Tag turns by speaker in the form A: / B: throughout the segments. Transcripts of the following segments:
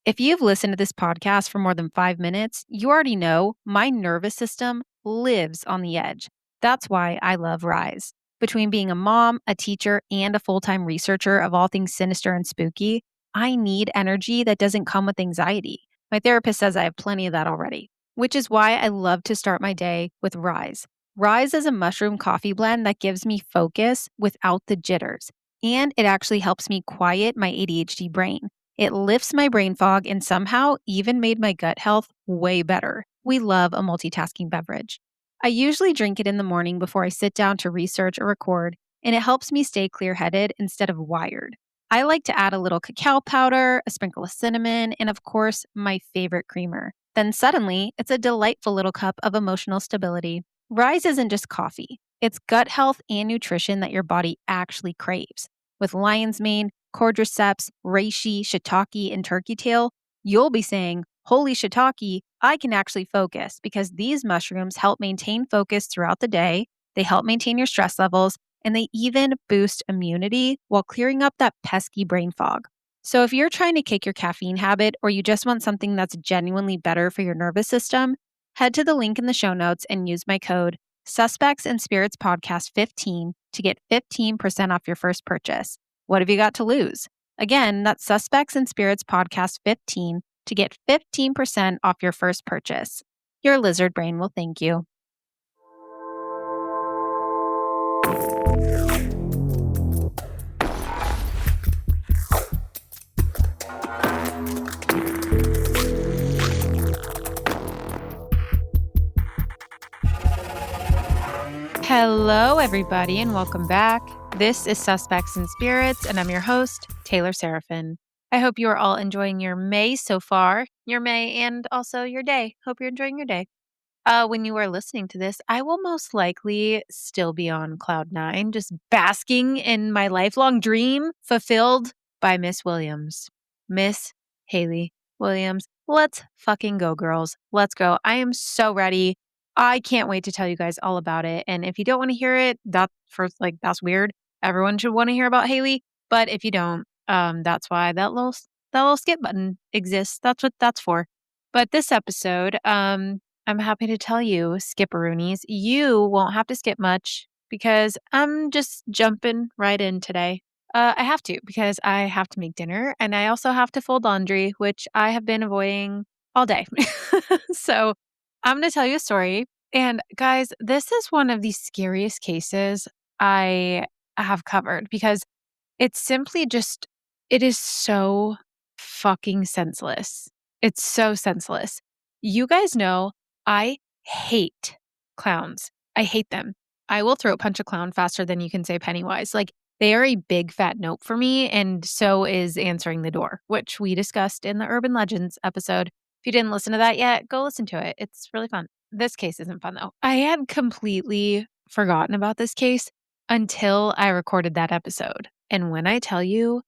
A: If you've listened to this podcast for more than 5 minutes, you already know my nervous system lives on the edge. That's why I love RYZE. Between being a mom, a teacher, and a full time researcher of all things sinister and spooky, I need energy that doesn't come with anxiety. My therapist says I have plenty of that already, which is why I love to start my day with RYZE. RYZE is a mushroom coffee blend that gives me focus without the jitters, and it actually helps me quiet my ADHD brain. It lifts my brain fog and somehow even made my gut health way better. We love a multitasking beverage. I usually drink it in the morning before I sit down to research or record, and it helps me stay clear headed instead of wired. I like to add a little cacao powder, a sprinkle of cinnamon, and of course, my favorite creamer. Then suddenly, it's a delightful little cup of emotional stability. RYZE isn't just coffee, it's gut health and nutrition that your body actually craves. With lion's mane, cordyceps, reishi, shiitake, and turkey tail, you'll be saying, "Holy shiitake, I can actually focus," because these mushrooms help maintain focus throughout the day, they help maintain your stress levels, and they even boost immunity while clearing up that pesky brain fog. So if you're trying to kick your caffeine habit or you just want something that's genuinely better for your nervous system, head to the link in the show notes and use my code suspectsandspiritspodcast15 to get 15% off your first purchase. What have you got to lose? Again, that's Suspects and Spirits Podcast 15 to get 15% off your first purchase. Your lizard brain will thank you. Hello, everybody, and welcome back. This is Suspects and Spirits, and I'm your host, Taylor Seraphin. I hope you are all enjoying your May so far, your May and also your day. Hope you're enjoying your day. When you are listening to this, I will most likely still be on cloud nine, just basking in my lifelong dream fulfilled by Miss Williams. Miss Haley Williams. Let's fucking go, girls. Let's go. I am so ready. I can't wait to tell you guys all about it. And if you don't want to hear it, that's weird. Everyone should want to hear about Haley. But if you don't, that's why that little skip button exists. That's what that's for. But this episode, I'm happy to tell you, skipperoonies, you won't have to skip much because I'm just jumping right in today. I have to because I have to make dinner and I also have to fold laundry, which I have been avoiding all day. So I'm going to tell you a story. And guys, this is one of the scariest cases I have covered because it's simply just, it is so fucking senseless. It's so senseless. You guys know I hate clowns. I hate them. I will throat punch a clown faster than you can say Pennywise. Like, they are a big fat nope for me, and so is answering the door, which we discussed in the Urban Legends episode. If you didn't listen to that yet, go listen to it. It's really fun. This case isn't fun, though. I had completely forgotten about this case until I recorded that episode. And when I tell you,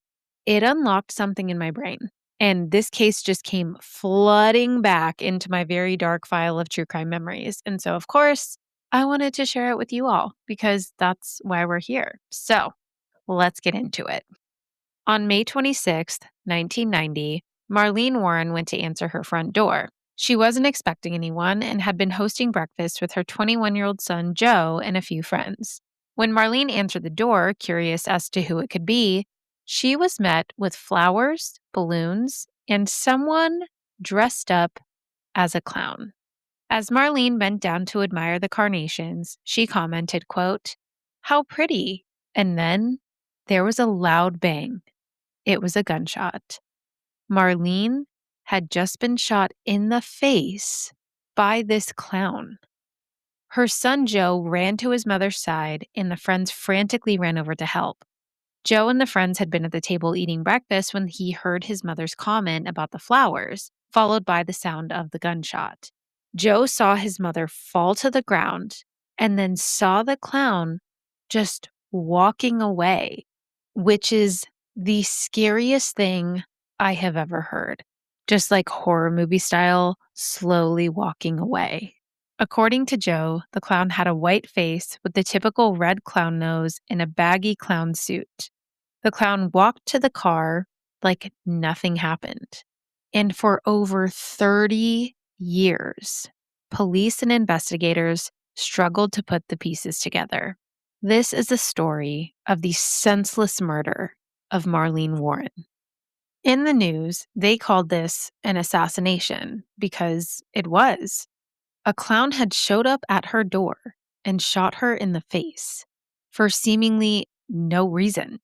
A: it unlocked something in my brain. And this case just came flooding back into my very dark file of true crime memories. And so, of course, I wanted to share it with you all because that's why we're here. So let's get into it. On May 26th, 1990, Marlene Warren went to answer her front door. She wasn't expecting anyone and had been hosting breakfast with her 21-year-old son, Joe, and a few friends. When Marlene answered the door, curious as to who it could be, she was met with flowers, balloons, and someone dressed up as a clown. As Marlene bent down to admire the carnations, she commented, quote, "How pretty." And then there was a loud bang. It was a gunshot. Marlene had just been shot in the face by this clown. Her son Joe ran to his mother's side, and the friends frantically ran over to help. Joe and the friends had been at the table eating breakfast when he heard his mother's comment about the flowers, followed by the sound of the gunshot. Joe saw his mother fall to the ground and then saw the clown just walking away, which is the scariest thing I have ever heard. Just like horror movie style, slowly walking away. According to Joe, the clown had a white face with the typical red clown nose and a baggy clown suit. The clown walked to the car like nothing happened. And for over 30 years, police and investigators struggled to put the pieces together. This is the story of the senseless murder of Marlene Warren. In the news, they called this an assassination because it was. A clown had showed up at her door and shot her in the face for seemingly no reason.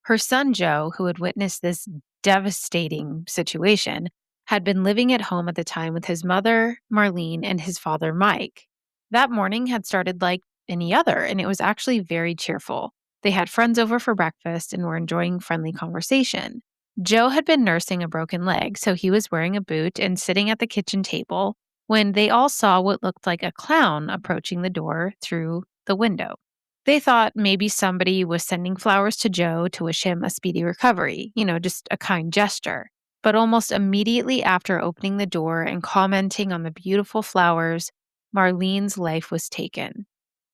A: Her son, Joe, who had witnessed this devastating situation, had been living at home at the time with his mother, Marlene, and his father, Mike. That morning had started like any other, and it was actually very cheerful. They had friends over for breakfast and were enjoying friendly conversation. Joe had been nursing a broken leg, so he was wearing a boot and sitting at the kitchen table when they all saw what looked like a clown approaching the door through the window. They thought maybe somebody was sending flowers to Joe to wish him a speedy recovery, just a kind gesture. But almost immediately after opening the door and commenting on the beautiful flowers, Marlene's life was taken.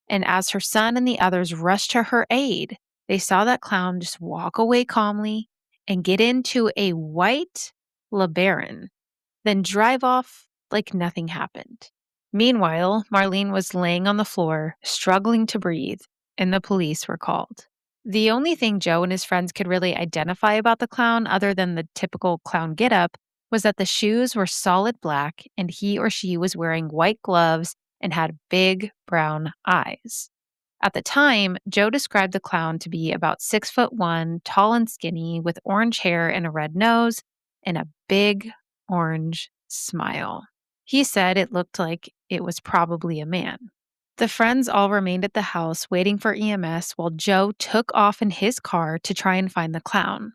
A: And as her son and the others rushed to her aid, they saw that clown just walk away calmly and get into a white LeBaron, then drive off like nothing happened. Meanwhile, Marlene was laying on the floor, struggling to breathe, and the police were called. The only thing Joe and his friends could really identify about the clown, other than the typical clown getup, was that the shoes were solid black and he or she was wearing white gloves and had big brown eyes. At the time, Joe described the clown to be about 6'1", tall and skinny, with orange hair and a red nose, and a big orange smile. He said it looked like it was probably a man. The friends all remained at the house waiting for EMS while Joe took off in his car to try and find the clown,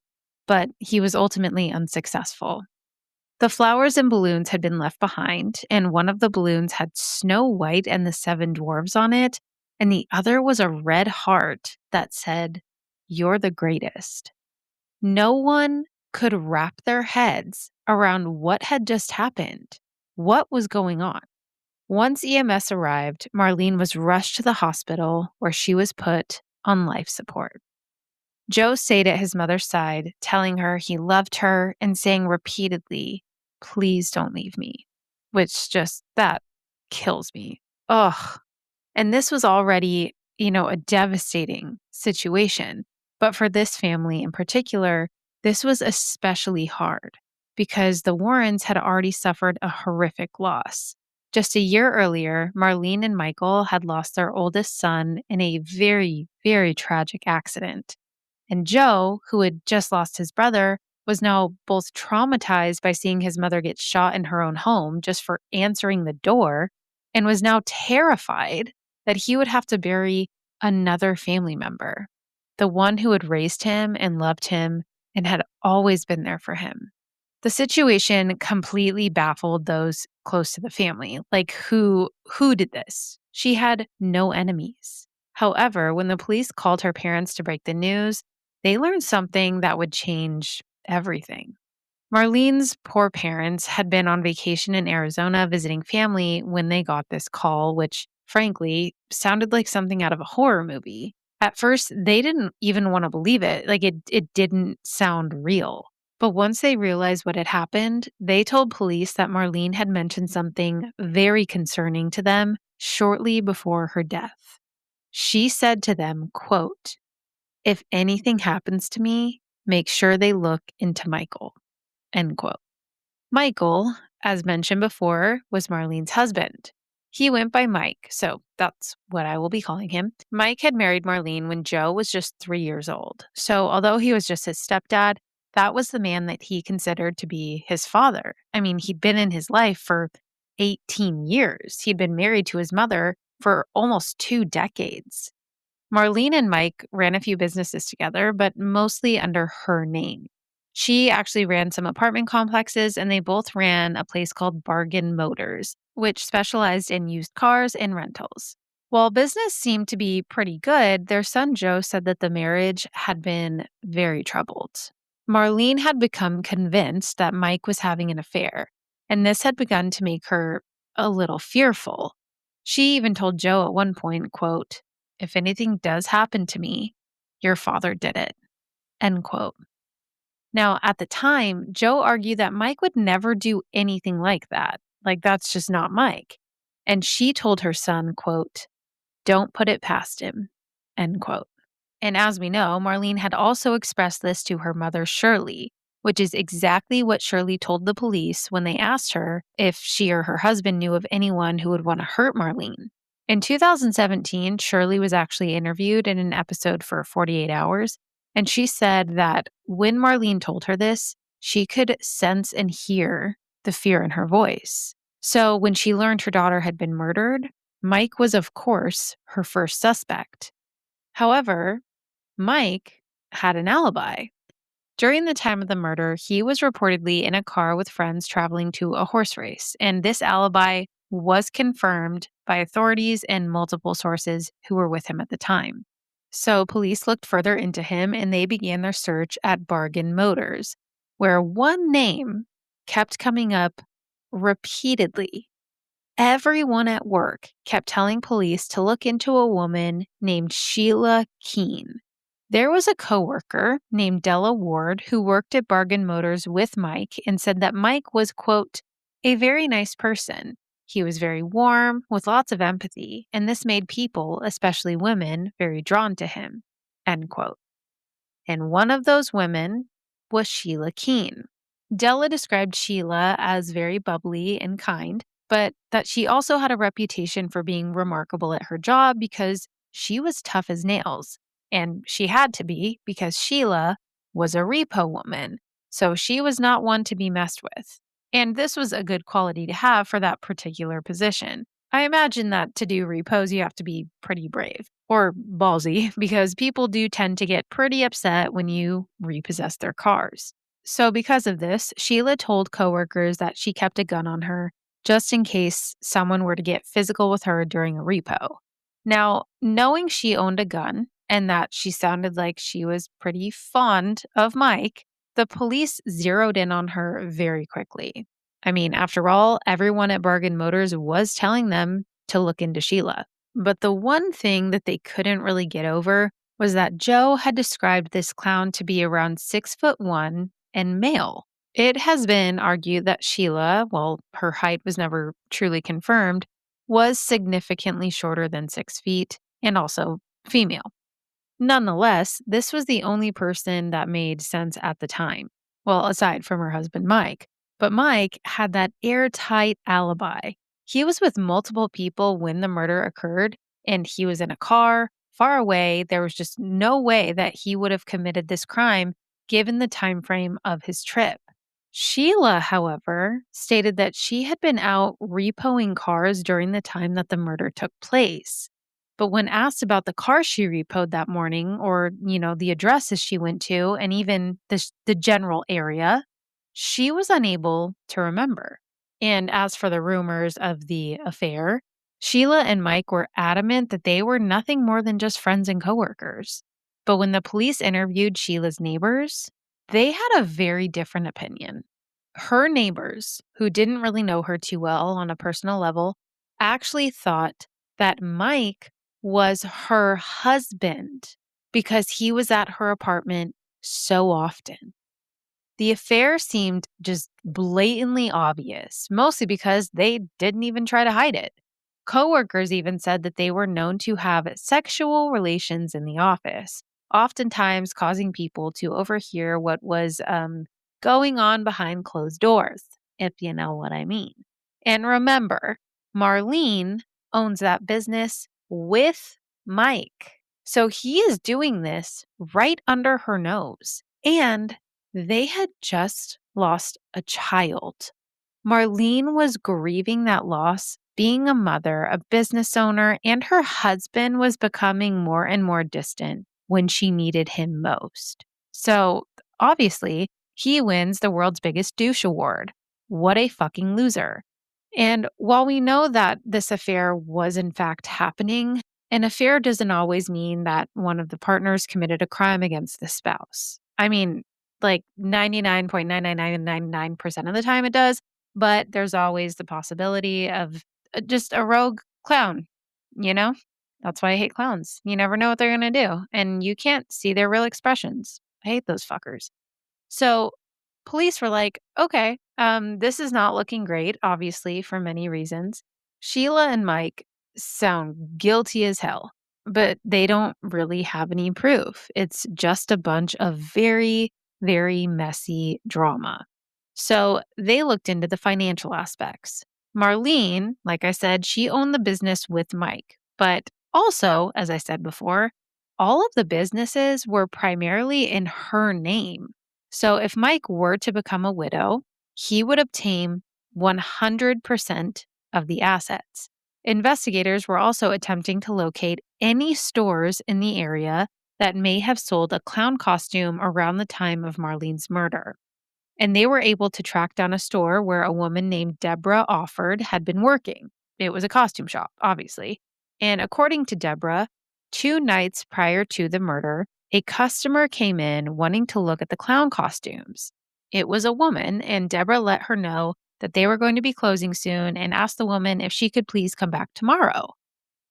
A: but he was ultimately unsuccessful. The flowers and balloons had been left behind, and one of the balloons had Snow White and the Seven Dwarfs on it, and the other was a red heart that said, "You're the greatest." No one could wrap their heads around what had just happened. What was going on? Once EMS arrived, Marlene was rushed to the hospital where she was put on life support. Joe stayed at his mother's side, telling her he loved her and saying repeatedly, "Please don't leave me," which that kills me. Ugh. And this was already, a devastating situation. But for this family in particular, this was especially hard because the Warrens had already suffered a horrific loss. Just a year earlier, Marlene and Michael had lost their oldest son in a very, very tragic accident. And Joe, who had just lost his brother, was now both traumatized by seeing his mother get shot in her own home just for answering the door, and was now terrified that he would have to bury another family member, the one who had raised him and loved him and had always been there for him. The situation completely baffled those close to the family. Like, who did this? She had no enemies. However, when the police called her parents to break the news, they learned something that would change everything. Marlene's poor parents had been on vacation in Arizona visiting family when they got this call, which frankly sounded like something out of a horror movie. At first, they didn't even want to believe it. Like it didn't sound real. But once they realized what had happened, they told police that Marlene had mentioned something very concerning to them shortly before her death. She said to them, quote, "If anything happens to me, make sure they look into Michael." End quote. Michael, as mentioned before, was Marlene's husband. He went by Mike, so that's what I will be calling him. Mike had married Marlene when Joe was just 3 years old. So although he was just his stepdad, that was the man that he considered to be his father. I mean, he'd been in his life for 18 years. He'd been married to his mother for almost 2 decades. Marlene and Mike ran a few businesses together, but mostly under her name. She actually ran some apartment complexes, and they both ran a place called Bargain Motors, which specialized in used cars and rentals. While business seemed to be pretty good, their son Joe said that the marriage had been very troubled. Marlene had become convinced that Mike was having an affair, and this had begun to make her a little fearful. She even told Joe at one point, quote, "If anything does happen to me, your father did it." End quote. Now, at the time, Joe argued that Mike would never do anything like that. Like, that's just not Mike. And she told her son, quote, "Don't put it past him," end quote. And as we know, Marlene had also expressed this to her mother, Shirley, which is exactly what Shirley told the police when they asked her if she or her husband knew of anyone who would want to hurt Marlene. In 2017, Shirley was actually interviewed in an episode for 48 Hours, and she said that when Marlene told her this, she could sense and hear the fear in her voice. So when she learned her daughter had been murdered, Mike was, of course, her first suspect. However, Mike had an alibi. During the time of the murder, he was reportedly in a car with friends traveling to a horse race, and this alibi was confirmed by authorities and multiple sources who were with him at the time. So, police looked further into him and they began their search at Bargain Motors, where one name kept coming up repeatedly. Everyone at work kept telling police to look into a woman named Sheila Keene. There was a coworker named Della Ward who worked at Bargain Motors with Mike and said that Mike was, quote, "a very nice person. He was very warm, with lots of empathy, and this made people, especially women, very drawn to him," end quote. And one of those women was Sheila Keene. Della described Sheila as very bubbly and kind, but that she also had a reputation for being remarkable at her job because she was tough as nails. And she had to be because Sheila was a repo woman, so she was not one to be messed with. And this was a good quality to have for that particular position. I imagine that to do repos, you have to be pretty brave or ballsy because people do tend to get pretty upset when you repossess their cars. So, because of this, Sheila told coworkers that she kept a gun on her just in case someone were to get physical with her during a repo. Now, knowing she owned a gun and that she sounded like she was pretty fond of Mike, the police zeroed in on her very quickly. I mean, after all, everyone at Bargain Motors was telling them to look into Sheila. But the one thing that they couldn't really get over was that Joe had described this clown to be around 6'1" and male. It has been argued that Sheila, while her height was never truly confirmed, was significantly shorter than 6 feet and also female. Nonetheless, this was the only person that made sense at the time. Well, aside from her husband, Mike. But Mike had that airtight alibi. He was with multiple people when the murder occurred, and he was in a car far away. There was just no way that he would have committed this crime given the time frame of his trip. Sheila, however, stated that she had been out repoing cars during the time that the murder took place. But when asked about the car she repoed that morning or, the addresses she went to and even the general area, she was unable to remember. And as for the rumors of the affair, Sheila and Mike were adamant that they were nothing more than just friends and coworkers. But when the police interviewed Sheila's neighbors, they had a very different opinion. Her neighbors, who didn't really know her too well on a personal level, actually thought that Mike was her husband because he was at her apartment so often. The affair seemed just blatantly obvious, mostly because they didn't even try to hide it. Coworkers even said that they were known to have sexual relations in the office, oftentimes causing people to overhear what was going on behind closed doors, if you know what I mean. And remember, Marlene owns that business with Mike. So he is doing this right under her nose. And they had just lost a child. Marlene was grieving that loss, being a mother, a business owner, and her husband was becoming more and more distant when she needed him most. So, obviously, he wins the world's biggest douche award. What a fucking loser. And while we know that this affair was in fact happening, an affair doesn't always mean that one of the partners committed a crime against the spouse. I mean, like 99.99999% of the time it does, but there's always the possibility of just a rogue clown, you know? That's why I hate clowns. You never know what they're going to do, and you can't see their real expressions. I hate those fuckers. So police were like, okay, this is not looking great, obviously, for many reasons. Sheila and Mike sound guilty as hell, but they don't really have any proof. It's just a bunch of very, very messy drama. So they looked into the financial aspects. Marlene, like I said, she owned the business with Mike, but also, as I said before, all of the businesses were primarily in her name. So if Mike were to become a widow, he would obtain 100% of the assets. Investigators were also attempting to locate any stores in the area that may have sold a clown costume around the time of Marlene's murder. And they were able to track down a store where a woman named Deborah Offord had been working. It was a costume shop, obviously. And according to Deborah, 2 nights prior to the murder, a customer came in wanting to look at the clown costumes. It was a woman, and Deborah let her know that they were going to be closing soon and asked the woman if she could please come back tomorrow.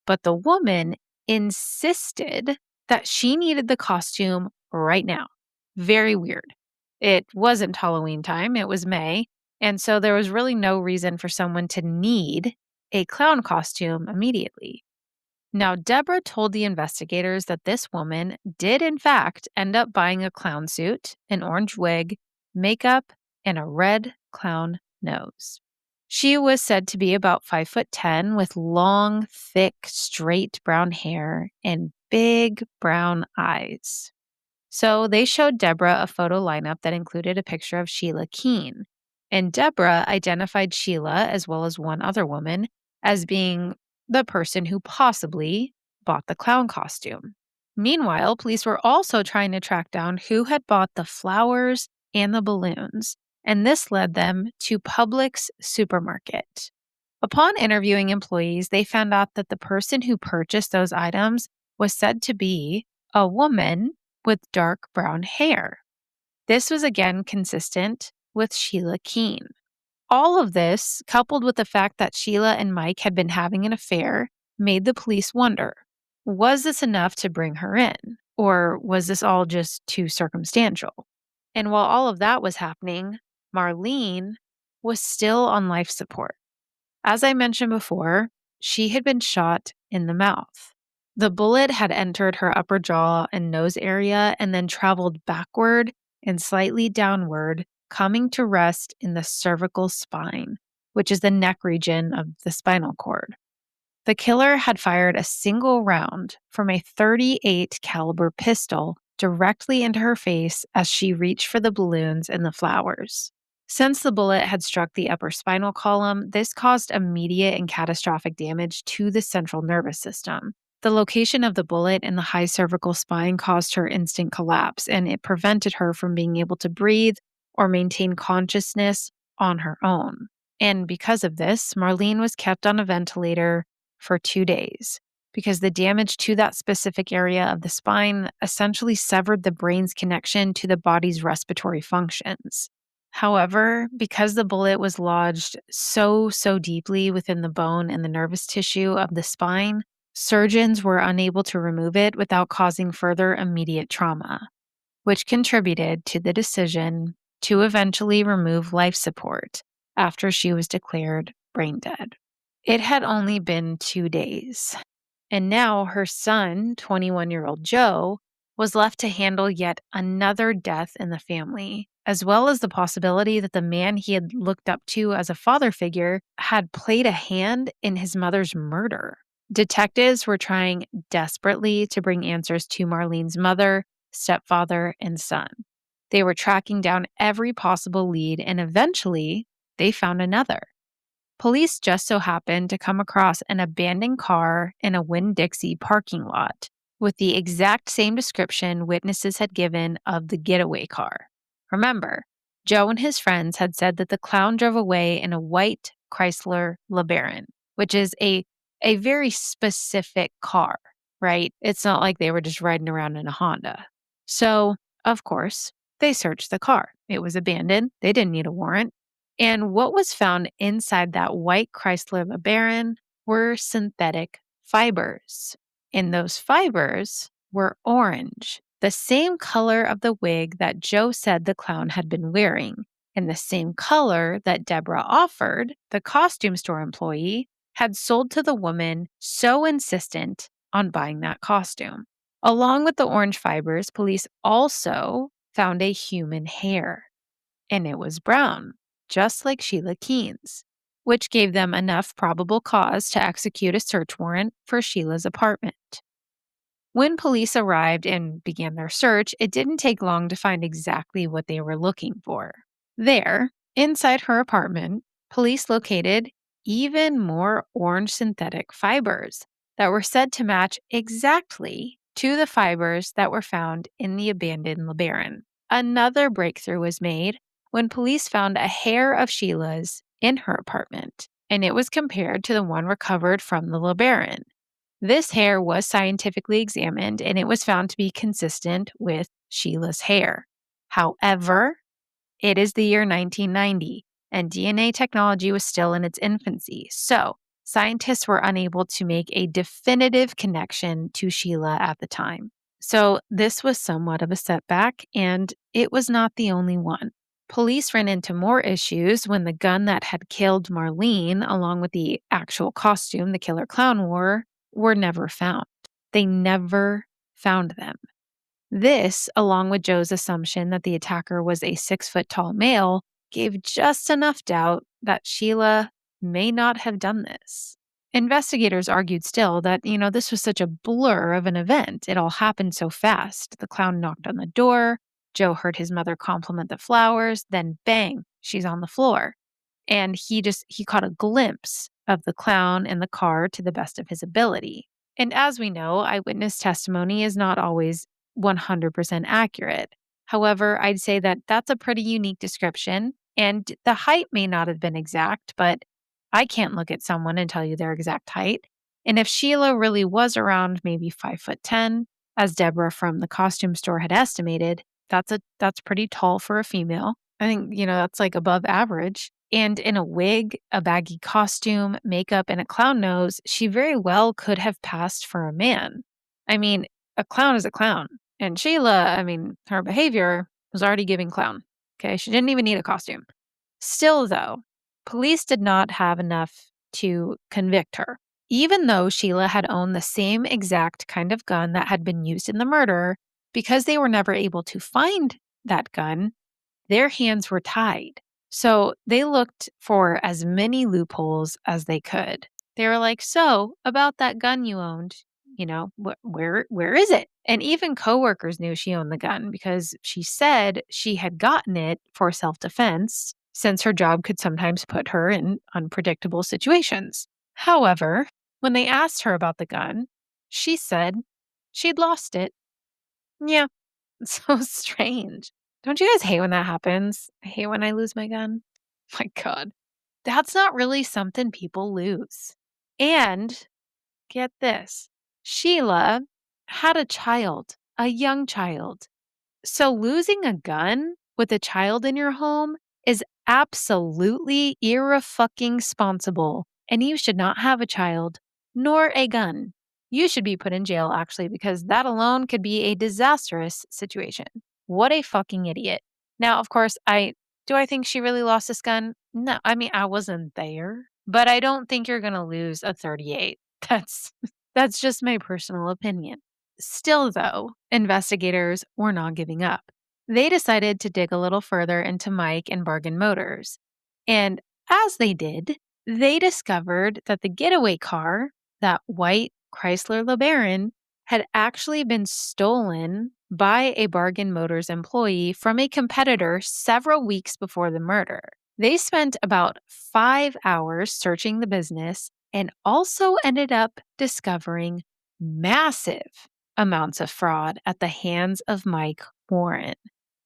A: But the woman insisted that she needed the costume right now. Very weird. It wasn't Halloween time, it was May. And so there was really no reason for someone to need a clown costume immediately. Now, Deborah told the investigators that this woman did, in fact, end up buying a clown suit, an orange wig, makeup, and a red clown nose. She was said to be about 5'10" with long, thick, straight brown hair and big brown eyes. So they showed Deborah a photo lineup that included a picture of Sheila Keene. And Deborah identified Sheila, as well as one other woman, as being the person who possibly bought the clown costume. Meanwhile, police were also trying to track down who had bought the flowers and the balloons, and this led them to Publix supermarket. Upon interviewing employees, they found out that the person who purchased those items was said to be a woman with dark brown hair. This was again consistent with Sheila Keene. All of this, coupled with the fact that Sheila and Mike had been having an affair, made the police wonder, was this enough to bring her in? Or was this all just too circumstantial? And while all of that was happening, Marlene was still on life support. As I mentioned before, she had been shot in the mouth. The bullet had entered her upper jaw and nose area and then traveled backward and slightly downward, coming to rest in the cervical spine, which is the neck region of the spinal cord. The killer had fired a single round from a .38 caliber pistol directly into her face as she reached for the balloons and the flowers. Since the bullet had struck the upper spinal column, this caused immediate and catastrophic damage to the central nervous system. The location of the bullet in the high cervical spine caused her instant collapse, and it prevented her from being able to breathe or maintain consciousness on her own. And because of this, Marlene was kept on a ventilator for 2 days because the damage to that specific area of the spine essentially severed the brain's connection to the body's respiratory functions. However, because the bullet was lodged so deeply within the bone and the nervous tissue of the spine, surgeons were unable to remove it without causing further immediate trauma, which contributed to the decision to eventually remove life support after she was declared brain dead. It had only been 2 days, and now her son, 21-year-old Joe, was left to handle yet another death in the family, as well as the possibility that the man he had looked up to as a father figure had played a hand in his mother's murder. Detectives were trying desperately to bring answers to Marlene's mother, stepfather, and son. They were tracking down every possible lead, and eventually they found another. Police just so happened to come across an abandoned car in a Winn-Dixie parking lot with the exact same description witnesses had given of the getaway car. Remember, Joe and his friends had said that the clown drove away in a white Chrysler LeBaron, which is a very specific car, right? It's not like they were just riding around in a Honda. So, of course, they searched the car. It was abandoned. They didn't need a warrant. And what was found inside that white Chrysler LeBaron were synthetic fibers. And those fibers were orange. the same color of the wig that Joe said the clown had been wearing, and the same color that Deborah offered, the costume store employee, had sold to the woman so insistent on buying that costume. Along with the orange fibers, police also found a human hair, and it was brown, just like Sheila Keene's, which gave them enough probable cause to execute a search warrant for Sheila's apartment. When police arrived and began their search, it didn't take long to find exactly what they were looking for. There, inside her apartment, police located even more orange synthetic fibers that were said to match exactly to the fibers that were found in the abandoned LeBaron. Another breakthrough was made when police found a hair of Sheila's in her apartment, and it was compared to the one recovered from the LeBaron. This hair was scientifically examined, and it was found to be consistent with Sheila's hair. However, it is the year 1990, and DNA technology was still in its infancy, so scientists were unable to make a definitive connection to Sheila at the time. So this was somewhat of a setback, and it was not the only one. Police ran into more issues when the gun that had killed Marlene, along with the actual costume the killer clown wore, were never found. They never found them. This, along with Joe's assumption that the attacker was a 6-foot-tall male, gave just enough doubt that Sheila may not have done this. Investigators argued still that, this was such a blur of an event. It all happened so fast. The clown knocked on the door. Joe heard his mother compliment the flowers. Then bang, she's on the floor. And he caught a glimpse of the clown in the car to the best of his ability. And as we know, eyewitness testimony is not always 100% accurate. However, I'd say that that's a pretty unique description, and the height may not have been exact, but I can't look at someone and tell you their exact height. And if Sheila really was around maybe 5'10", as Deborah from the costume store had estimated, that's pretty tall for a female. I think, that's like above average. And in a wig, a baggy costume, makeup, and a clown nose, she very well could have passed for a man. I mean, a clown is a clown. And Sheila, her behavior was already giving clown. Okay, she didn't even need a costume. Still, though, police did not have enough to convict her. Even though Sheila had owned the same exact kind of gun that had been used in the murder, because they were never able to find that gun, their hands were tied. So they looked for as many loopholes as they could. They were like, so about that gun you owned, where is it? And even coworkers knew she owned the gun because she said she had gotten it for self-defense, since her job could sometimes put her in unpredictable situations. However, when they asked her about the gun, she said she'd lost it. Yeah, it's so strange. Don't you guys hate when that happens? I hate when I lose my gun. My God, that's not really something people lose. And get this, Sheila had a child, a young child. So losing a gun with a child in your home is absolutely irrefucking-sponsible, and you should not have a child nor a gun. You should be put in jail, actually, because that alone could be a disastrous situation. What a fucking idiot. Now, of course, do I think she really lost this gun? No, I wasn't there, but I don't think you're going to lose a 38. That's just my personal opinion. Still, though, investigators were not giving up. They decided to dig a little further into Mike and Bargain Motors. And as they did, they discovered that the getaway car, that white Chrysler LeBaron, had actually been stolen by a Bargain Motors employee from a competitor several weeks before the murder. They spent about 5 hours searching the business and also ended up discovering massive amounts of fraud at the hands of Mike Warren.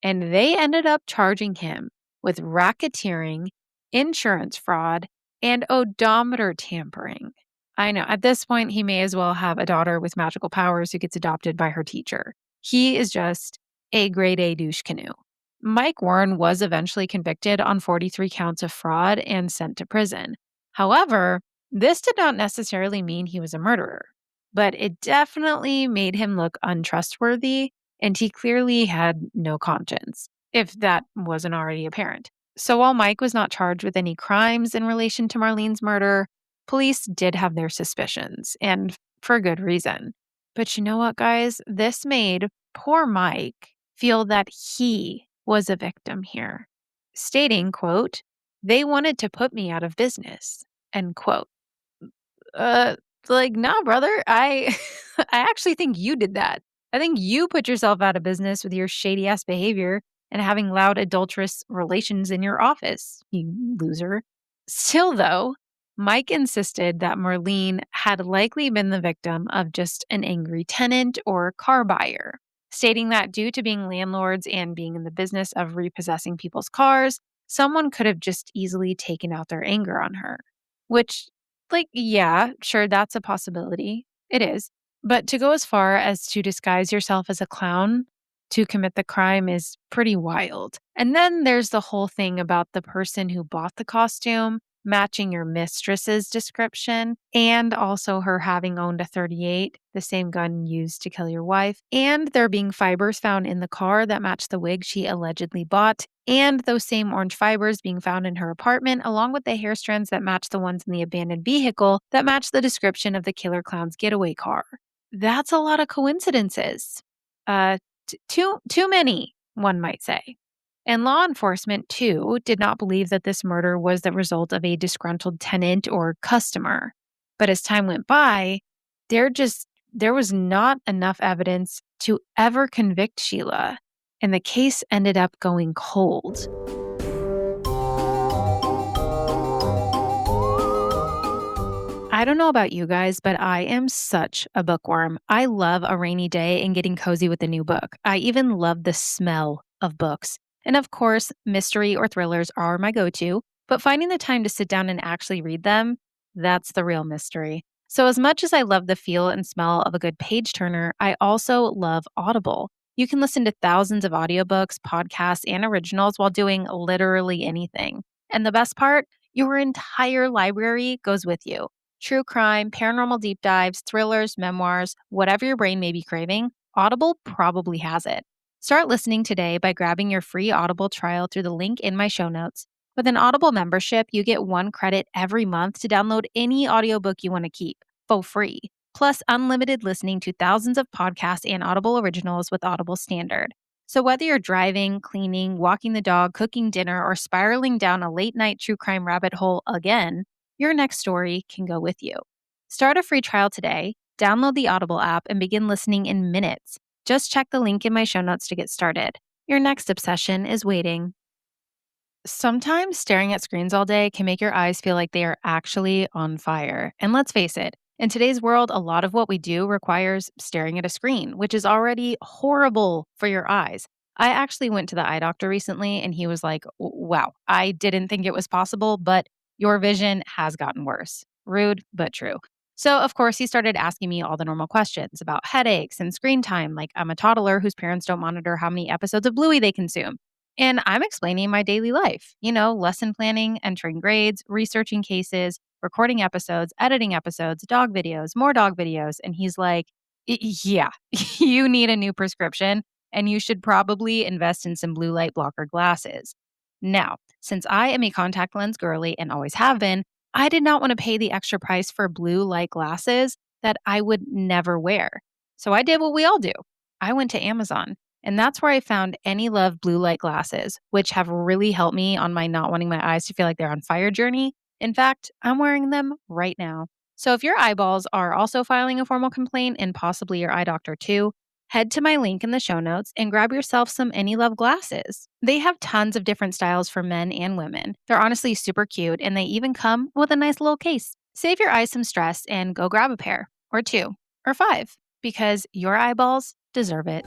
A: And they ended up charging him with racketeering, insurance fraud, and odometer tampering. I know, at this point, he may as well have a daughter with magical powers who gets adopted by her teacher. He is just a grade A douche canoe. Mike Warren was eventually convicted on 43 counts of fraud and sent to prison. However, this did not necessarily mean he was a murderer, but it definitely made him look untrustworthy and he clearly had no conscience, if that wasn't already apparent. So while Mike was not charged with any crimes in relation to Marlene's murder, police did have their suspicions, and for good reason. But you know what, guys? This made poor Mike feel that he was a victim here, stating, quote, "They wanted to put me out of business," end quote. Uh, like, nah, brother, I I actually think you did that. I think you put yourself out of business with your shady ass behavior and having loud adulterous relations in your office, you loser. Still, though, Mike insisted that Marlene had likely been the victim of just an angry tenant or car buyer, stating that due to being landlords and being in the business of repossessing people's cars, someone could have just easily taken out their anger on her. Which, like, yeah, sure, that's a possibility. It is. But to go as far as to disguise yourself as a clown to commit the crime is pretty wild. And then there's the whole thing about the person who bought the costume matching your mistress's description, and also her having owned a 38, the same gun used to kill your wife, and there being fibers found in the car that matched the wig she allegedly bought, and those same orange fibers being found in her apartment, along with the hair strands that match the ones in the abandoned vehicle that match the description of the killer clown's getaway car. That's a lot of coincidences. Too many, one might say. And law enforcement, too, did not believe that this murder was the result of a disgruntled tenant or customer. But as time went by, there was not enough evidence to ever convict Sheila, and the case ended up going cold. I don't know about you guys, but I am such a bookworm. I love a rainy day and getting cozy with a new book. I even love the smell of books. And of course, mystery or thrillers are my go-to, but finding the time to sit down and actually read them, that's the real mystery. So as much as I love the feel and smell of a good page turner, I also love Audible. You can listen to thousands of audiobooks, podcasts, and originals while doing literally anything. And the best part, your entire library goes with you. True crime, paranormal deep dives, thrillers, memoirs, whatever your brain may be craving, Audible probably has it. Start listening today by grabbing your free Audible trial through the link in my show notes. With an Audible membership, you get 1 credit every month to download any audiobook you want to keep for free, plus unlimited listening to thousands of podcasts and Audible originals with Audible Standard. So whether you're driving, cleaning, walking the dog, cooking dinner, or spiraling down a late night true crime rabbit hole again, your next story can go with you. Start a free trial today, download the Audible app, and begin listening in minutes. Just check the link in my show notes to get started. Your next obsession is waiting. Sometimes staring at screens all day can make your eyes feel like they are actually on fire. And let's face it, in today's world, a lot of what we do requires staring at a screen, which is already horrible for your eyes. I actually went to the eye doctor recently and he was like, wow, I didn't think it was possible, but your vision has gotten worse. Rude, but true. So, of course, he started asking me all the normal questions about headaches and screen time, like I'm a toddler whose parents don't monitor how many episodes of Bluey they consume. And I'm explaining my daily life, lesson planning, entering grades, researching cases, recording episodes, editing episodes, dog videos, more dog videos. And he's like, Yeah, you need a new prescription and you should probably invest in some blue light blocker glasses. Now, since I am a contact lens girly and always have been, I did not want to pay the extra price for blue light glasses that I would never wear. So I did what we all do. I went to Amazon. And that's where I found ANYLUV blue light glasses, which have really helped me on my not wanting my eyes to feel like they're on fire journey. In fact, I'm wearing them right now. So if your eyeballs are also filing a formal complaint and possibly your eye doctor too, head to my link in the show notes and grab yourself some ANYLUV glasses. They have tons of different styles for men and women. They're honestly super cute and they even come with a nice little case. Save your eyes some stress and go grab a pair, or 2, or 5, because your eyeballs deserve it.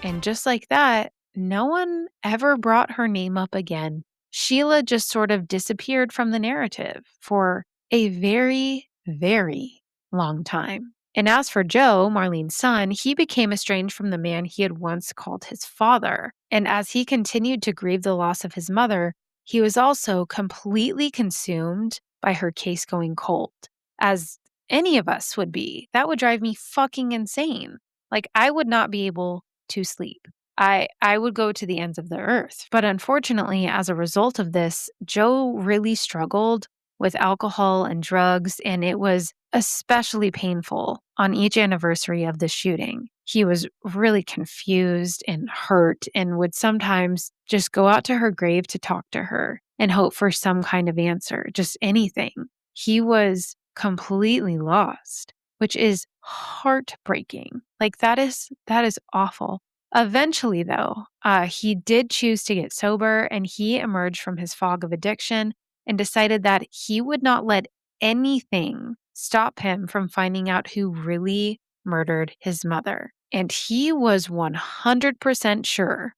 A: And just like that, no one ever brought her name up again. Sheila just sort of disappeared from the narrative for a very, very long time. And as for Joe, Marlene's son, he became estranged from the man he had once called his father. And as he continued to grieve the loss of his mother, he was also completely consumed by her case going cold, as any of us would be. That would drive me fucking insane. Like, I would not be able to sleep. I would go to the ends of the earth. But unfortunately, as a result of this, Joe really struggled with alcohol and drugs, and it was especially painful on each anniversary of the shooting. He was really confused and hurt and would sometimes just go out to her grave to talk to her and hope for some kind of answer, just anything. He was completely lost, which is heartbreaking. Like that is awful. Eventually, though, he did choose to get sober and he emerged from his fog of addiction and decided that he would not let anything stop him from finding out who really murdered his mother. And he was 100% sure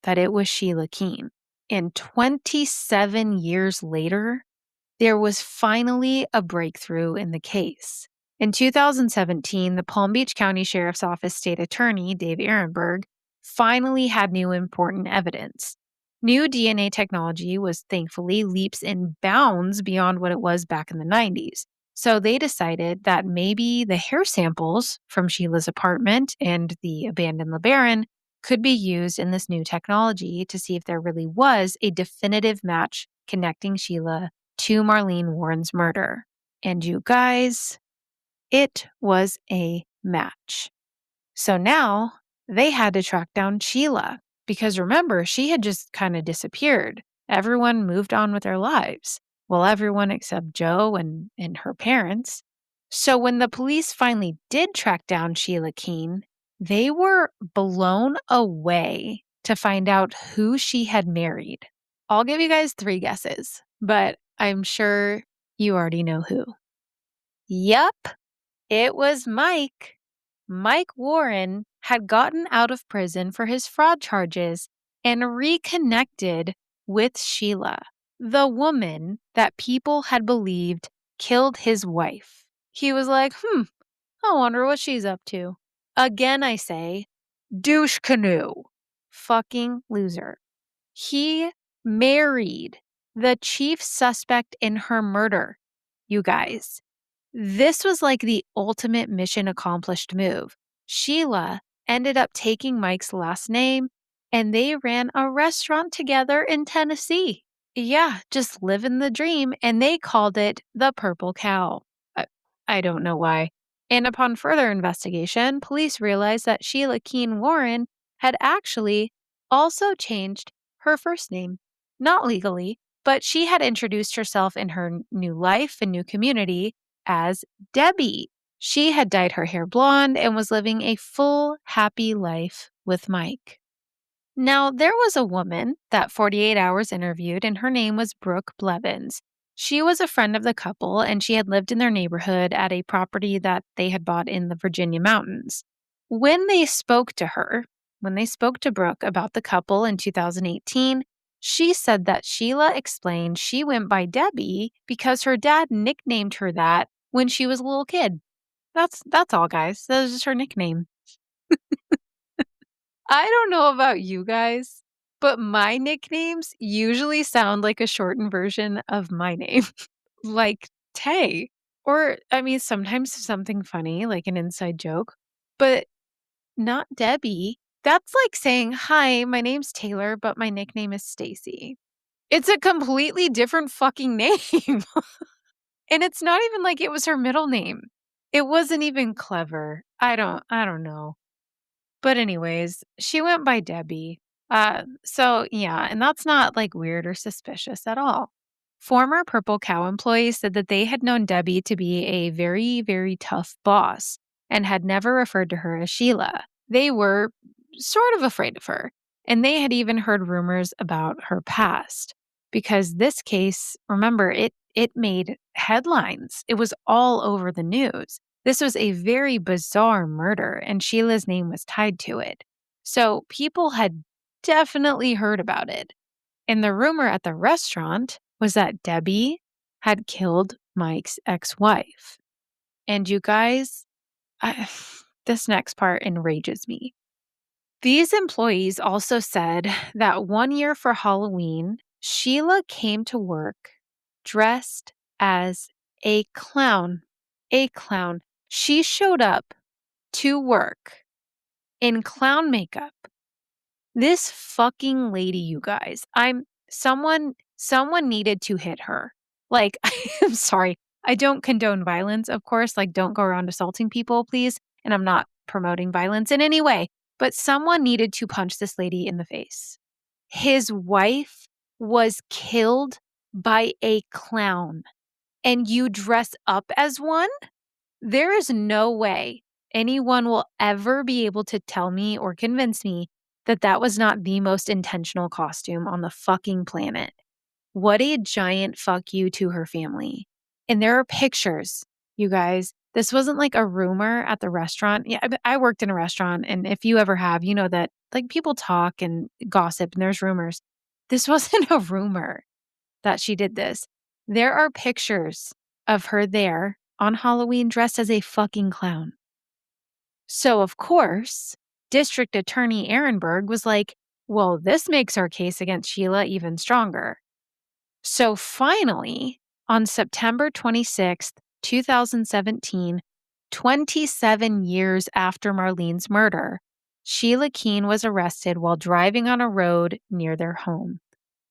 A: that it was Sheila Keene. And 27 years later, there was finally a breakthrough in the case. In 2017, the Palm Beach County Sheriff's Office State Attorney, Dave Ehrenberg, finally had new important evidence. New DNA technology was thankfully leaps and bounds beyond what it was back in the 90s. So they decided that maybe the hair samples from Sheila's apartment and the abandoned LeBaron could be used in this new technology to see if there really was a definitive match connecting Sheila to Marlene Warren's murder. And you guys, it was a match. So now they had to track down Sheila because remember, she had just kind of disappeared. Everyone moved on with their lives. Well, everyone except Joe and her parents. So when the police finally did track down Sheila Keene, they were blown away to find out who she had married. I'll give you guys 3 guesses, but I'm sure you already know who. Yup, it was Mike. Mike Warren had gotten out of prison for his fraud charges and reconnected with Sheila, the woman that people had believed killed his wife. He was like, I wonder what she's up to. Again, I say, douche canoe. Fucking loser. He married the chief suspect in her murder, you guys. This was like the ultimate mission accomplished move. Sheila ended up taking Mike's last name and they ran a restaurant together in Tennessee. Yeah, just living the dream. And they called it the Purple Cow. I don't know why. And upon further investigation, police realized that Sheila Keene Warren had actually also changed her first name. Not legally, but she had introduced herself in her new life and new community as Debbie. She had dyed her hair blonde and was living a full, happy life with Mike. Now, there was a woman that 48 Hours interviewed, and her name was Brooke Blevins. She was a friend of the couple, and she had lived in their neighborhood at a property that they had bought in the Virginia mountains. When they spoke to Brooke about the couple in 2018, she said that Sheila explained she went by Debbie because her dad nicknamed her that when she was a little kid. That's all, guys. That was just her nickname. I don't know about you guys, but my nicknames usually sound like a shortened version of my name, like Tay. Or, I mean, sometimes something funny, like an inside joke, but not Debbie. That's like saying, hi, my name's Taylor, but my nickname is Stacy. It's a completely different fucking name. And it's not even like it was her middle name. It wasn't even clever. I don't know. But anyways, she went by Debbie. So yeah, and that's not like weird or suspicious at all. Former Purple Cow employees said that they had known Debbie to be a very, very tough boss and had never referred to her as Sheila. They were sort of afraid of her, and they had even heard rumors about her past because this case, remember, it made headlines. It was all over the news. This was a very bizarre murder, and Sheila's name was tied to it. So people had definitely heard about it. And the rumor at the restaurant was that Debbie had killed Mike's ex-wife. And you guys, this next part enrages me. These employees also said that one year for Halloween, Sheila came to work dressed as a clown. a clown. She showed up to work in clown makeup. This fucking lady, you guys. Someone needed to hit her. Like, I'm sorry. I don't condone violence, of course. Like, don't go around assaulting people, please. And I'm not promoting violence in any way. But someone needed to punch this lady in the face. His wife was killed by a clown. And you dress up as one? There is no way anyone will ever be able to tell me or convince me that that was not the most intentional costume on the fucking planet. What a giant fuck you to her family. And there are pictures, you guys. This wasn't like a rumor at the restaurant. Yeah, I worked in a restaurant, and if you ever have, you know that like people talk and gossip and there's rumors. This wasn't a rumor that she did this. There are pictures of her there on Halloween dressed as a fucking clown. So, of course, District Attorney Ehrenberg was like, well, this makes our case against Sheila even stronger. So finally, on September 26th, 2017, 27 years after Marlene's murder, Sheila Keene was arrested while driving on a road near their home,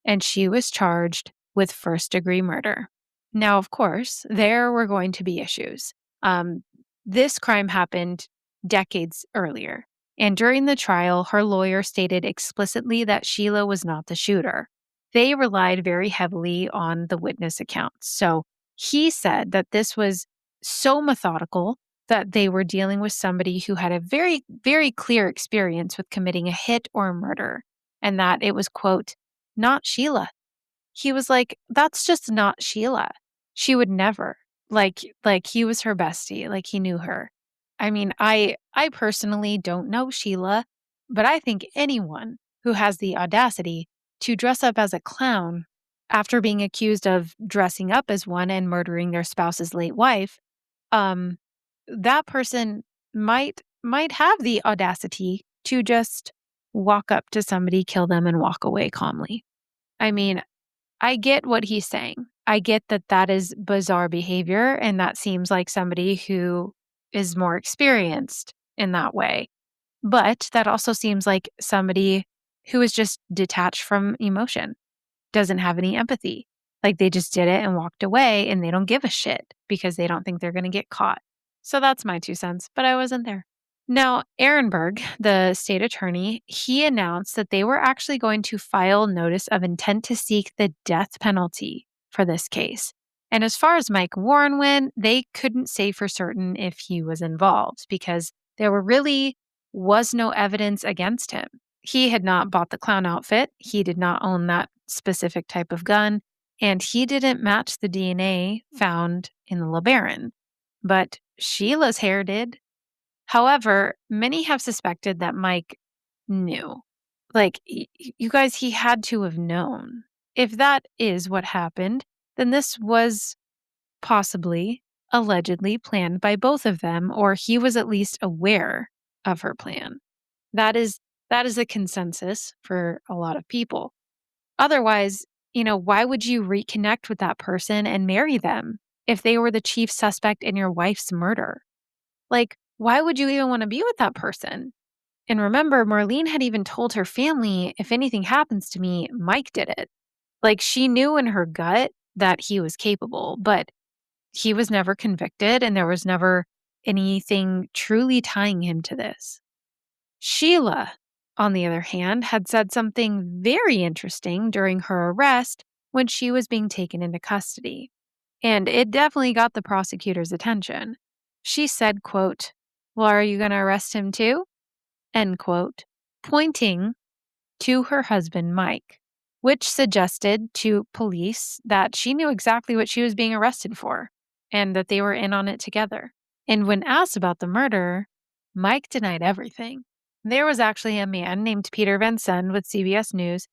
A: and she was charged with first-degree murder. Now, of course, there were going to be issues. This crime happened decades earlier, and during the trial, her lawyer stated explicitly that Sheila was not the shooter. They relied very heavily on the witness accounts. So he said that this was so methodical that they were dealing with somebody who had a very, very clear experience with committing a hit or a murder, and that it was, quote, not Sheila. He was like, that's just not Sheila. She would never. Like he was her bestie, like he knew her. I mean, I personally don't know Sheila, but I think anyone who has the audacity to dress up as a clown after being accused of dressing up as one and murdering their spouse's late wife, that person might have the audacity to just walk up to somebody, kill them, and walk away calmly. I mean, I get what he's saying. I get that that is bizarre behavior, and that seems like somebody who is more experienced in that way. But that also seems like somebody who is just detached from emotion, doesn't have any empathy. Like they just did it and walked away, and they don't give a shit because they don't think they're going to get caught. So that's my 2 cents, but I wasn't there. Now, Ehrenberg, the state attorney, he announced that they were actually going to file notice of intent to seek the death penalty for this case. And as far as Mike Warren went, they couldn't say for certain if he was involved because there really was no evidence against him. He had not bought the clown outfit. He did not own that specific type of gun. And he didn't match the DNA found in the LeBaron. But Sheila's hair did. However, many have suspected that Mike knew. Like, you guys, he had to have known. If that is what happened, then this was possibly, allegedly planned by both of them, or he was at least aware of her plan. That is a consensus for a lot of people. Otherwise, why would you reconnect with that person and marry them if they were the chief suspect in your wife's murder? Like, why would you even want to be with that person? And remember, Marlene had even told her family, if anything happens to me, Mike did it. Like, she knew in her gut that he was capable, but he was never convicted and there was never anything truly tying him to this. Sheila, on the other hand, had said something very interesting during her arrest when she was being taken into custody. And it definitely got the prosecutor's attention. She said, quote, well, are you going to arrest him too? End quote, pointing to her husband, Mike, which suggested to police that she knew exactly what she was being arrested for and that they were in on it together. And when asked about the murder, Mike denied everything. There was actually a man named Peter Van Sun with CBS News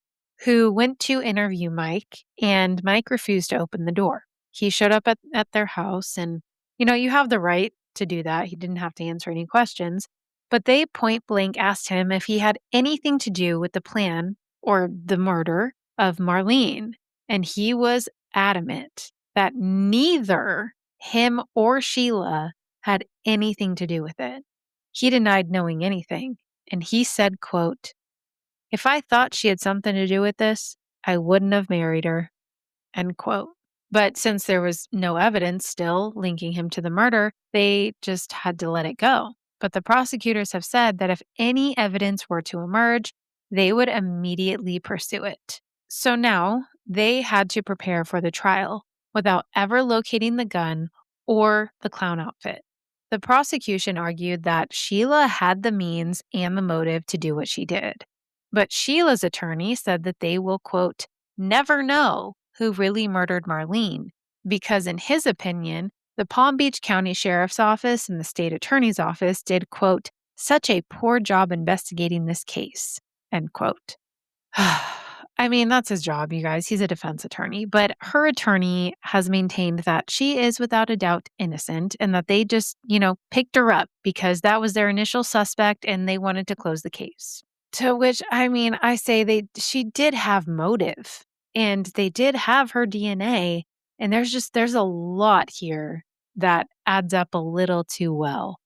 A: who went to interview Mike, and Mike refused to open the door. He showed up at their house, and, you have the right to do that. He didn't have to answer any questions. But they point blank asked him if he had anything to do with the plan or the murder of Marlene. And he was adamant that neither him or Sheila had anything to do with it. He denied knowing anything, and he said, quote, "If I thought she had something to do with this, I wouldn't have married her," end quote. But since there was no evidence still linking him to the murder, they just had to let it go. But the prosecutors have said that if any evidence were to emerge, they would immediately pursue it. So now they had to prepare for the trial without ever locating the gun or the clown outfit. The prosecution argued that Sheila had the means and the motive to do what she did. But Sheila's attorney said that they will, quote, never know who really murdered Marlene, because in his opinion, the Palm Beach County Sheriff's Office and the state attorney's office did, quote, such a poor job investigating this case, end quote. I mean, that's his job, you guys. He's a defense attorney, but her attorney has maintained that she is without a doubt innocent and that they just, picked her up because that was their initial suspect and they wanted to close the case. To which, I say she did have motive and they did have her DNA. And there's a lot here that adds up a little too well.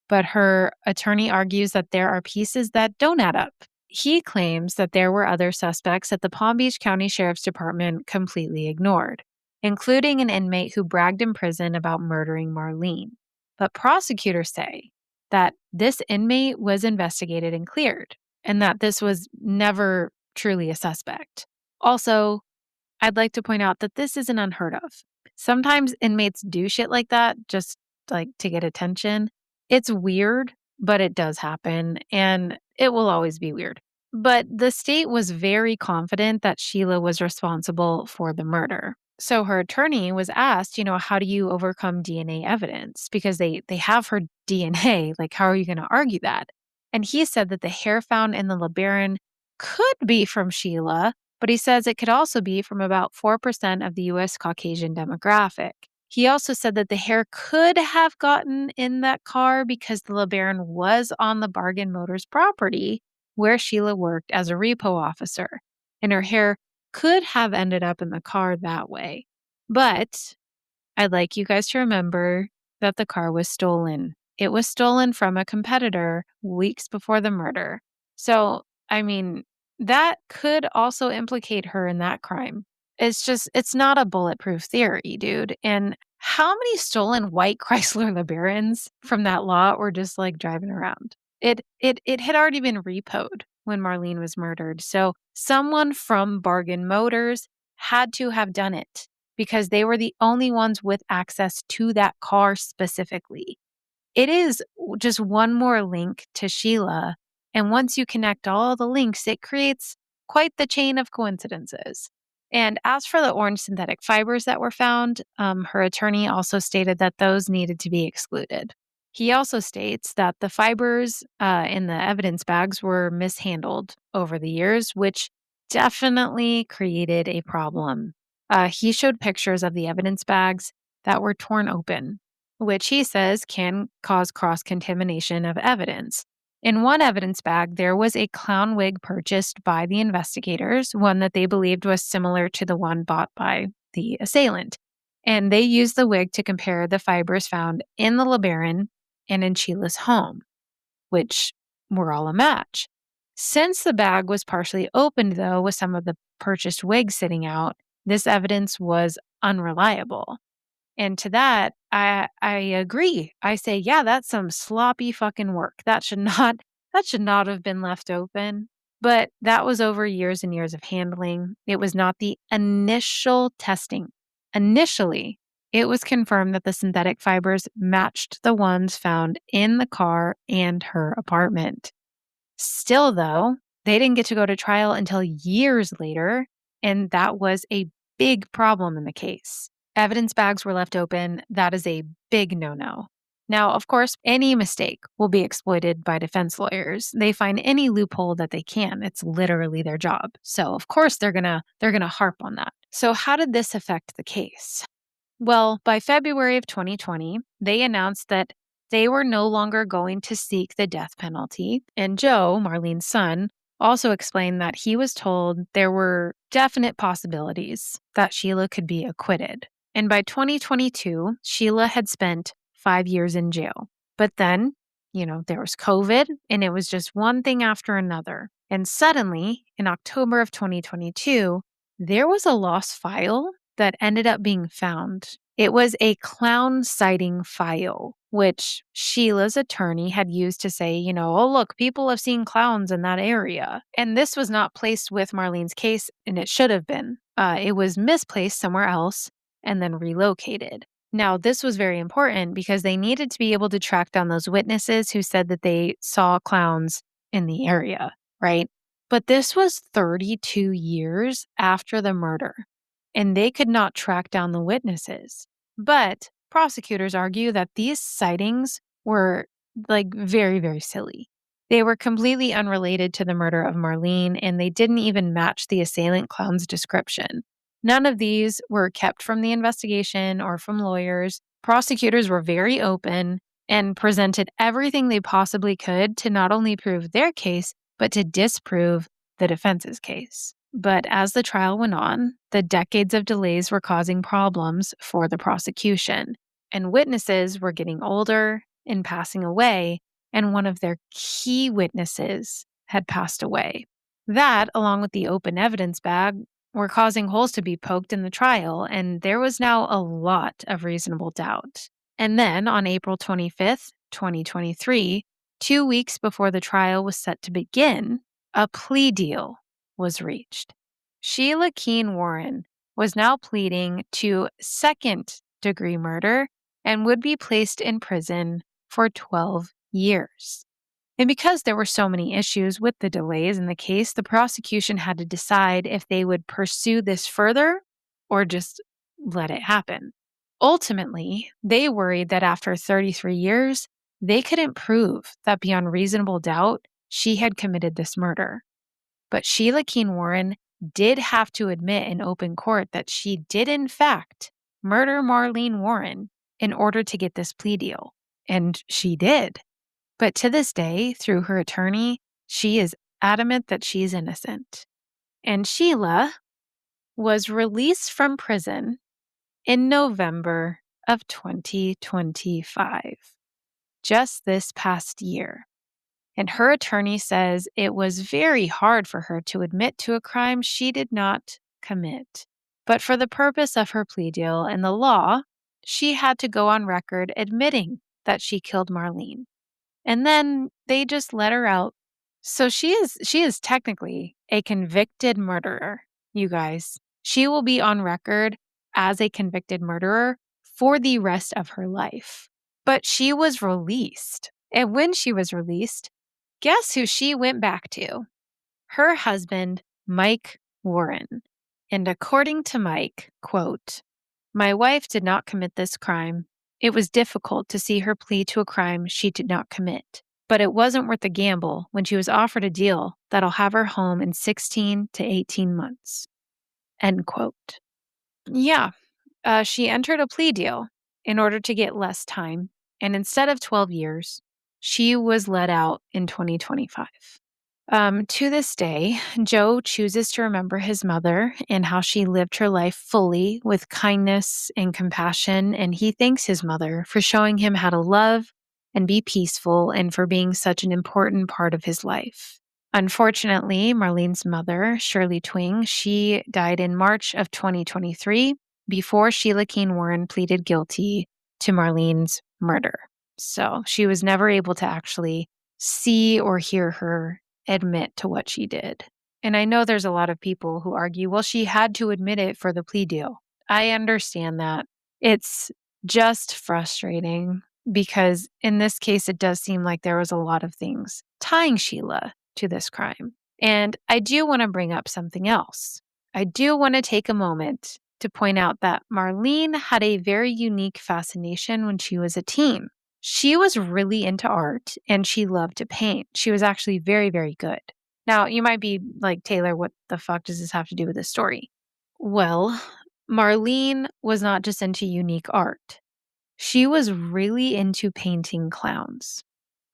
A: But her attorney argues that there are pieces that don't add up. He claims that there were other suspects that the Palm Beach County Sheriff's Department completely ignored, including an inmate who bragged in prison about murdering Marlene. But prosecutors say that this inmate was investigated and cleared, and that this was never truly a suspect. Also, I'd like to point out that this isn't unheard of. Sometimes inmates do shit like that just like to get attention. It's weird, but it does happen, and it will always be weird. But the state was very confident that Sheila was responsible for the murder. So her attorney was asked, how do you overcome DNA evidence? Because they have her DNA. Like, how are you going to argue that? And he said that the hair found in the LeBaron could be from Sheila, but he says it could also be from about 4% of the U.S. Caucasian demographic. He also said that the hair could have gotten in that car because the LeBaron was on the Bargain Motors property where Sheila worked as a repo officer, and her hair could have ended up in the car that way. But I'd like you guys to remember that the car was stolen. It was stolen from a competitor weeks before the murder. So, that could also implicate her in that crime. It's not a bulletproof theory, dude. And how many stolen white Chrysler LeBarons from that lot were just like driving around? It had already been repoed when Marlene was murdered. So someone from Bargain Motors had to have done it because they were the only ones with access to that car specifically. It is just one more link to Sheila. And once you connect all the links, it creates quite the chain of coincidences. And as for the orange synthetic fibers that were found, her attorney also stated that those needed to be excluded. He also states that the fibers in the evidence bags were mishandled over the years, which definitely created a problem. He showed pictures of the evidence bags that were torn open, which he says can cause cross-contamination of evidence. In one evidence bag, there was a clown wig purchased by the investigators, one that they believed was similar to the one bought by the assailant. And they used the wig to compare the fibers found in the LeBaron and in Sheila's home, which were all a match. Since the bag was partially opened, though, with some of the purchased wigs sitting out, this evidence was unreliable. And to that, I agree. I say, yeah, that's some sloppy fucking work. That should not have been left open. But that was over years and years of handling. It was not the initial testing. Initially, it was confirmed that the synthetic fibers matched the ones found in the car and her apartment. Still, though, they didn't get to go to trial until years later, and that was a big problem in the case. Evidence bags were left open. That is a big no-no. Now, of course, any mistake will be exploited by defense lawyers. They find any loophole that they can. It's literally their job. So, of course, they're going to harp on that. So, how did this affect the case? Well, by February of 2020, they announced that they were no longer going to seek the death penalty. And Joe, Marlene's son, also explained that he was told there were definite possibilities that Sheila could be acquitted. And by 2022, Sheila had spent 5 years in jail. But then, there was COVID and it was just one thing after another. And suddenly, in October of 2022, there was a lost file that ended up being found. It was a clown sighting file, which Sheila's attorney had used to say, oh, look, people have seen clowns in that area. And this was not placed with Marlene's case, and it should have been. It was misplaced somewhere else and then relocated. Now, this was very important because they needed to be able to track down those witnesses who said that they saw clowns in the area, right? But this was 32 years after the murder, and they could not track down the witnesses. But prosecutors argue that these sightings were very, very silly. They were completely unrelated to the murder of Marlene, and they didn't even match the assailant clown's description. None of these were kept from the investigation or from lawyers. Prosecutors were very open and presented everything they possibly could to not only prove their case, but to disprove the defense's case. But as the trial went on, the decades of delays were causing problems for the prosecution, and witnesses were getting older and passing away, and one of their key witnesses had passed away. That, along with the open evidence bag, were causing holes to be poked in the trial, and there was now a lot of reasonable doubt. And then on April 25th, 2023, 2 weeks before the trial was set to begin, a plea deal was reached. Sheila Keene Warren was now pleading to second-degree murder and would be placed in prison for 12 years. And because there were so many issues with the delays in the case, the prosecution had to decide if they would pursue this further or just let it happen. Ultimately, they worried that after 33 years, they couldn't prove that beyond reasonable doubt she had committed this murder. But Sheila Keene Warren did have to admit in open court that she did, in fact, murder Marlene Warren in order to get this plea deal. And she did. But to this day, through her attorney, she is adamant that she's innocent. And Sheila was released from prison in November of 2025, just this past year. And her attorney says it was very hard for her to admit to a crime she did not commit. But for the purpose of her plea deal and the law, she had to go on record admitting that she killed Marlene. And then they just let her out. So she is technically a convicted murderer, you guys. She will be on record as a convicted murderer for the rest of her life. But she was released. And when she was released, guess who she went back to? Her husband, Mike Warren. And according to Mike, quote, "My wife did not commit this crime. It was difficult to see her plea to a crime she did not commit, but it wasn't worth the gamble when she was offered a deal that'll have her home in 16 to 18 months. End quote. Yeah, she entered a plea deal in order to get less time, and instead of 12 years, she was let out in 2025. To this day, Joe chooses to remember his mother and how she lived her life fully with kindness and compassion, and he thanks his mother for showing him how to love and be peaceful and for being such an important part of his life. Unfortunately, Marlene's mother, Shirley Twing, she died in March of 2023 before Sheila Keene Warren pleaded guilty to Marlene's murder. So she was never able to actually see or hear her admit to what she did. And I know there's a lot of people who argue, well, she had to admit it for the plea deal. I understand that. It's just frustrating because in this case, it does seem like there was a lot of things tying Sheila to this crime. And I do want to bring up something else. I do want to take a moment to point out that Marlene had a very unique fascination when she was a teen. She was really into art and she loved to paint. She was actually very, very good. Now, you might be like, Taylor, what the fuck does this have to do with this story? Well, Marlene was not just into unique art. She was really into painting clowns.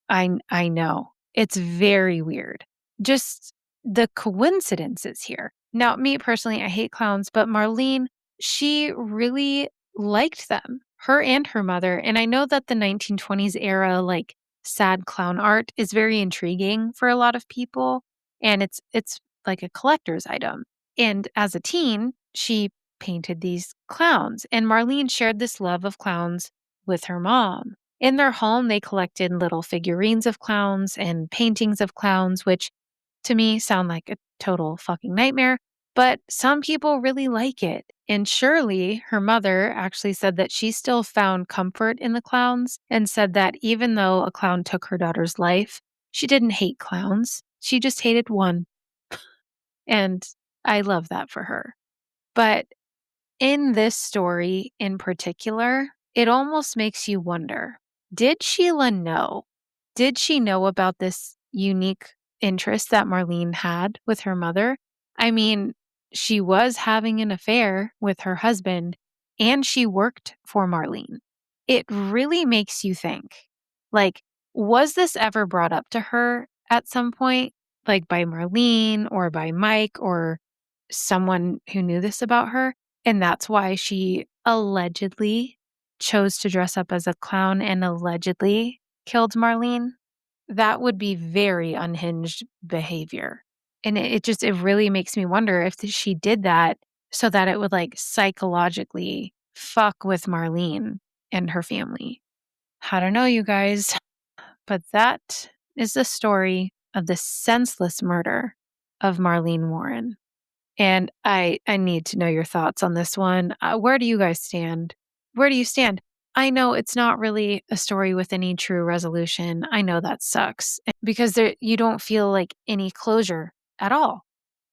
A: I know. It's very weird. Just the coincidences here. Now, me personally, I hate clowns, but Marlene, she really liked them, her and her mother. And I know that the 1920s era, like sad clown art, is very intriguing for a lot of people. And it's like a collector's item. And as a teen, she painted these clowns. And Marlene shared this love of clowns with her mom. In their home, they collected little figurines of clowns and paintings of clowns, which to me sound like a total fucking nightmare. But some people really like it. And Shirley, her mother, actually said that she still found comfort in the clowns and said that even though a clown took her daughter's life, she didn't hate clowns. She just hated one. And I love that for her. But in this story in particular, it almost makes you wonder, did Sheila know? Did she know about this unique interest that Marlene had with her mother? I mean, she was having an affair with her husband and she worked for Marlene. It really makes you think, like, was this ever brought up to her at some point, like by Marlene or by Mike or someone who knew this about her? And that's why she allegedly chose to dress up as a clown and allegedly killed Marlene. That would be very unhinged behavior. And it really makes me wonder if she did that so that it would like psychologically fuck with Marlene and her family. I don't know, you guys, but that is the story of the senseless murder of Marlene Warren. And I need to know your thoughts on this one. Where do you guys stand? Where do you stand? I know it's not really a story with any true resolution. I know that sucks because you don't feel like any closure at all.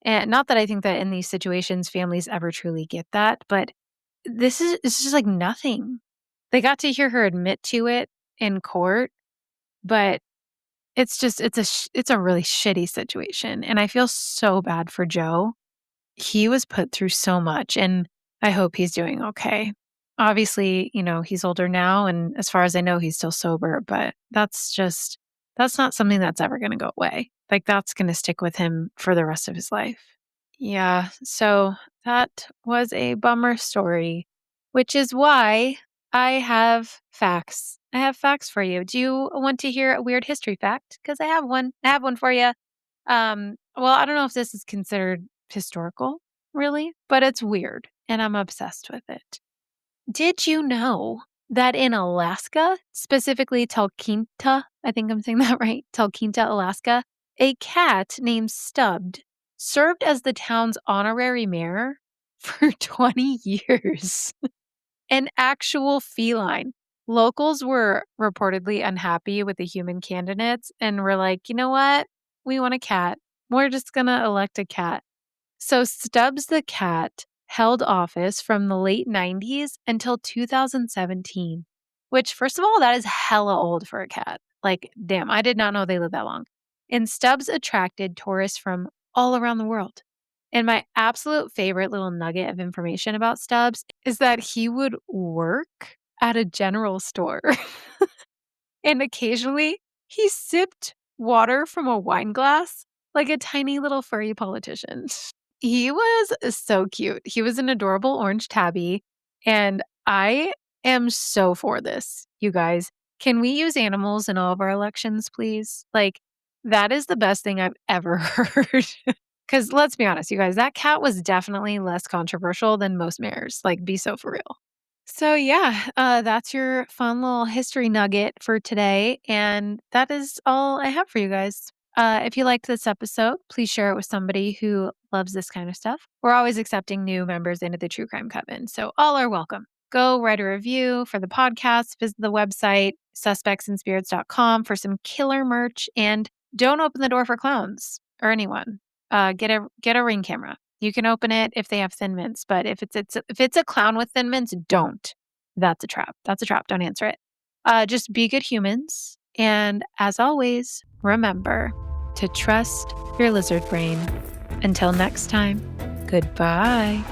A: And not that I think that in these situations families ever truly get that, but it's just like nothing. They got to hear her admit to it in court, but it's a really shitty situation, and I feel so bad for Joe. He was put through so much, and I hope he's doing okay. Obviously, he's older now, and as far as I know, he's still sober, but that's not something that's ever gonna go away. Like, that's gonna stick with him for the rest of his life. Yeah, so that was a bummer story, which is why I have facts. I have facts for you. Do you want to hear a weird history fact? Because I have one. I have one for you. Well, I don't know if this is considered historical, really, but it's weird, and I'm obsessed with it. Did you know that in Alaska, specifically Talkeetna, I think I'm saying that right, Talkeetna, Alaska, a cat named Stubbed served as the town's honorary mayor for 20 years? An actual feline. Locals were reportedly unhappy with the human candidates and were like, you know what? We want a cat. We're just going to elect a cat. So Stubbs the cat held office from the late 90s until 2017, which, first of all, that is hella old for a cat. Like, damn, I did not know they lived that long. And Stubbs attracted tourists from all around the world. And my absolute favorite little nugget of information about Stubbs is that he would work at a general store. And occasionally he sipped water from a wine glass like a tiny little furry politician. He was so cute. He was an adorable orange tabby. And I am so for this, you guys. Can we use animals in all of our elections, please? Like, that is the best thing I've ever heard. Because let's be honest, you guys, that cat was definitely less controversial than most mayors. Like, be so for real. So, yeah, that's your fun little history nugget for today. And that is all I have for you guys. If you liked this episode, please share it with somebody who loves this kind of stuff. We're always accepting new members into the True Crime Coven, so all are welcome. Go write a review for the podcast, visit the website, suspectsandspirits.com for some killer merch, and don't open the door for clowns or anyone. Get a Ring camera. You can open it if they have Thin Mints, but if it's a clown with Thin Mints, don't. That's a trap. That's a trap. Don't answer it. Just be good humans. And as always, remember to trust your lizard brain. Until next time, goodbye.